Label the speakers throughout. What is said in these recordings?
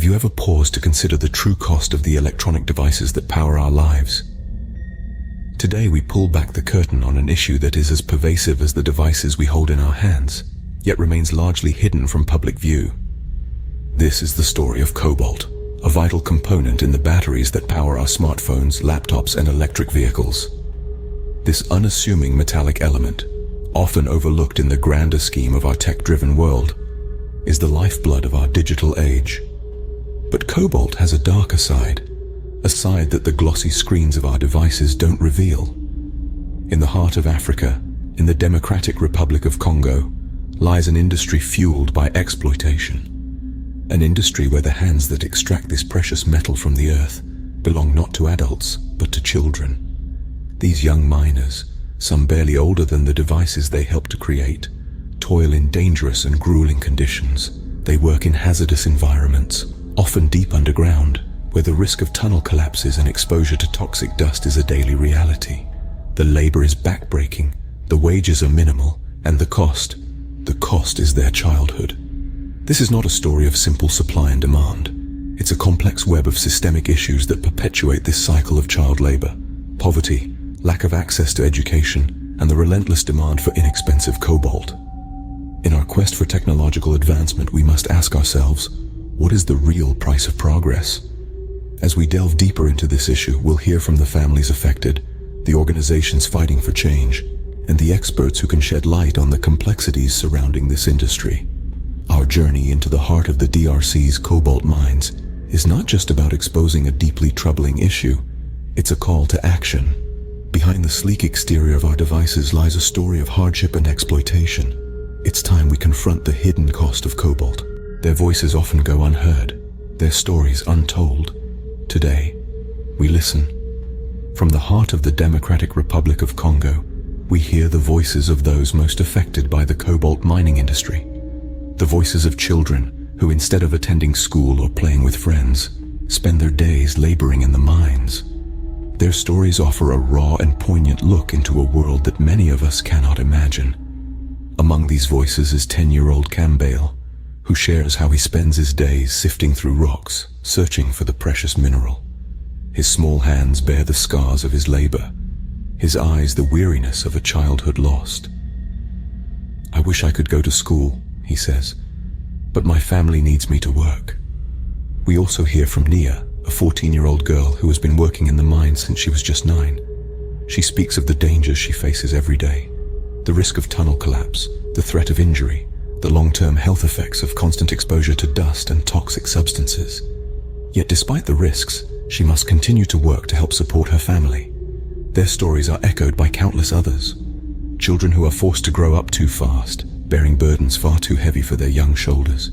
Speaker 1: Have you ever paused to consider the true cost of the electronic devices that power our lives? Today we pull back the curtain on an issue that is as pervasive as the devices we hold in our hands, yet remains largely hidden from public view. This is the story of cobalt, a vital component in the batteries that power our smartphones, laptops, and electric vehicles. This unassuming metallic element, often overlooked in the grander scheme of our tech-driven world, is the lifeblood of our digital age. But cobalt has a darker side, a side that the glossy screens of our devices don't reveal. In the heart of Africa, in the Democratic Republic of Congo, lies an industry fueled by exploitation. An industry where the hands that extract this precious metal from the earth belong not to adults, but to children. These young miners, some barely older than the devices they help to create, toil in dangerous and grueling conditions. They work in hazardous environments, often deep underground, where the risk of tunnel collapses and exposure to toxic dust is a daily reality. The labor is backbreaking, the wages are minimal, and the cost is their childhood. This is not a story of simple supply and demand. It's a complex web of systemic issues that perpetuate this cycle of child labor: poverty, lack of access to education, and the relentless demand for inexpensive cobalt. In our quest for technological advancement, we must ask ourselves, what is the real price of progress? As we delve deeper into this issue, we'll hear from the families affected, the organizations fighting for change, and the experts who can shed light on the complexities surrounding this industry. Our journey into the heart of the DRC's cobalt mines is not just about exposing a deeply troubling issue, it's a call to action. Behind the sleek exterior of our devices lies a story of hardship and exploitation. It's time we confront the hidden cost of cobalt. Their voices often go unheard, their stories untold. Today, we listen. From the heart of the Democratic Republic of Congo, we hear the voices of those most affected by the cobalt mining industry. The voices of children who, instead of attending school or playing with friends, spend their days laboring in the mines. Their stories offer a raw and poignant look into a world that many of us cannot imagine. Among these voices is 10-year-old Cobalt, who shares how he spends his days sifting through rocks, searching for the precious mineral. His small hands bear the scars of his labor, his eyes the weariness of a childhood lost. "I wish I could go to school," he says, "but my family needs me to work." We also hear from Nia, a 14-year-old girl who has been working in the mine since she was just 9. She speaks of the dangers she faces every day, the risk of tunnel collapse, the threat of injury, the long-term health effects of constant exposure to dust and toxic substances. Yet despite the risks, she must continue to work to help support her family. Their stories are echoed by countless others. Children who are forced to grow up too fast, bearing burdens far too heavy for their young shoulders.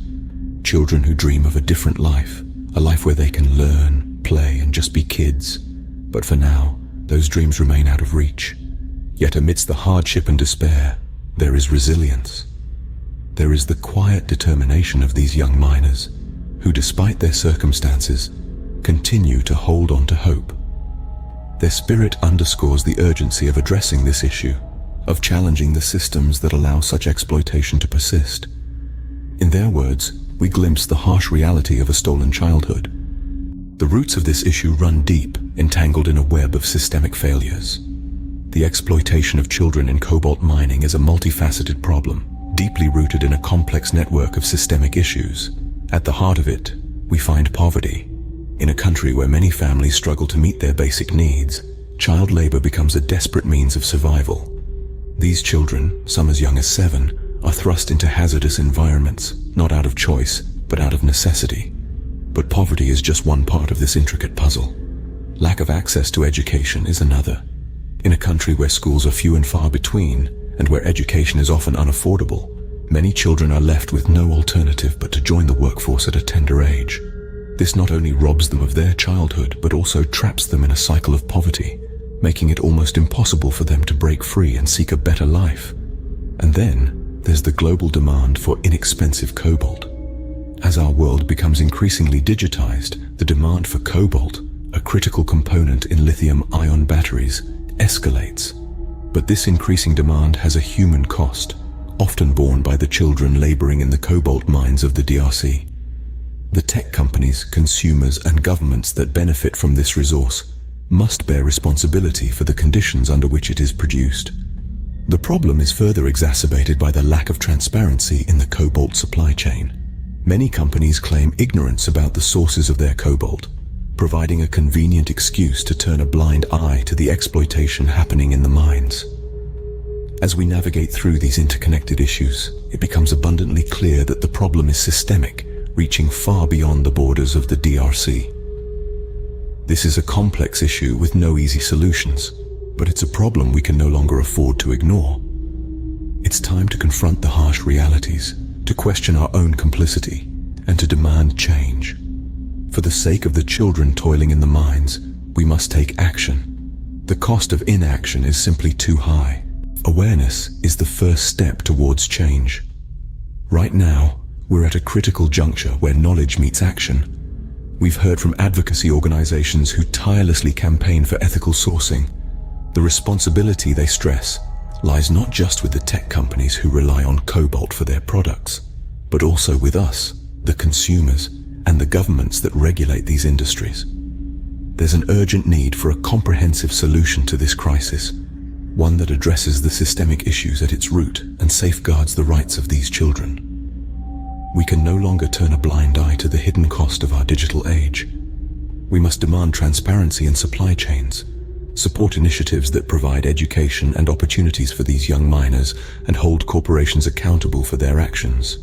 Speaker 1: Children who dream of a different life, a life where they can learn, play, and just be kids. But for now, those dreams remain out of reach. Yet amidst the hardship and despair, there is resilience. There is the quiet determination of these young miners, who, despite their circumstances, continue to hold on to hope. Their spirit underscores the urgency of addressing this issue, of challenging the systems that allow such exploitation to persist. In their words, we glimpse the harsh reality of a stolen childhood. The roots of this issue run deep, entangled in a web of systemic failures. The exploitation of children in cobalt mining is a multifaceted problem, deeply rooted in a complex network of systemic issues. At the heart of it, we find poverty. In a country where many families struggle to meet their basic needs, child labor becomes a desperate means of survival. These children, some as young as 7, are thrust into hazardous environments, not out of choice, but out of necessity. But poverty is just one part of this intricate puzzle. Lack of access to education is another. In a country where schools are few and far between, and where education is often unaffordable, many children are left with no alternative but to join the workforce at a tender age. This not only robs them of their childhood, but also traps them in a cycle of poverty, making it almost impossible for them to break free and seek a better life. And then, there's the global demand for inexpensive cobalt. As our world becomes increasingly digitized, the demand for cobalt, a critical component in lithium-ion batteries, escalates. But this increasing demand has a human cost, often borne by the children laboring in the cobalt mines of the DRC. The tech companies, consumers, and governments that benefit from this resource must bear responsibility for the conditions under which it is produced. The problem is further exacerbated by the lack of transparency in the cobalt supply chain. Many companies claim ignorance about the sources of their cobalt, providing a convenient excuse to turn a blind eye to the exploitation happening in the mines. As we navigate through these interconnected issues, it becomes abundantly clear that the problem is systemic, reaching far beyond the borders of the DRC. This is a complex issue with no easy solutions, but it's a problem we can no longer afford to ignore. It's time to confront the harsh realities, to question our own complicity, and to demand change. For the sake of the children toiling in the mines, we must take action. The cost of inaction is simply too high. Awareness is the first step towards change. Right now, we're at a critical juncture where knowledge meets action. We've heard from advocacy organizations who tirelessly campaign for ethical sourcing. The responsibility, they stress, lies not just with the tech companies who rely on cobalt for their products, but also with us, the consumers, and the governments that regulate these industries. There's an urgent need for a comprehensive solution to this crisis, one that addresses the systemic issues at its root and safeguards the rights of these children. We can no longer turn a blind eye to the hidden cost of our digital age. We must demand transparency in supply chains, support initiatives that provide education and opportunities for these young miners, and hold corporations accountable for their actions.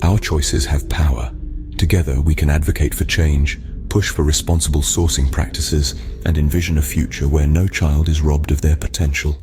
Speaker 1: Our choices have power. Together we can advocate for change, push for responsible sourcing practices, and envision a future where no child is robbed of their potential.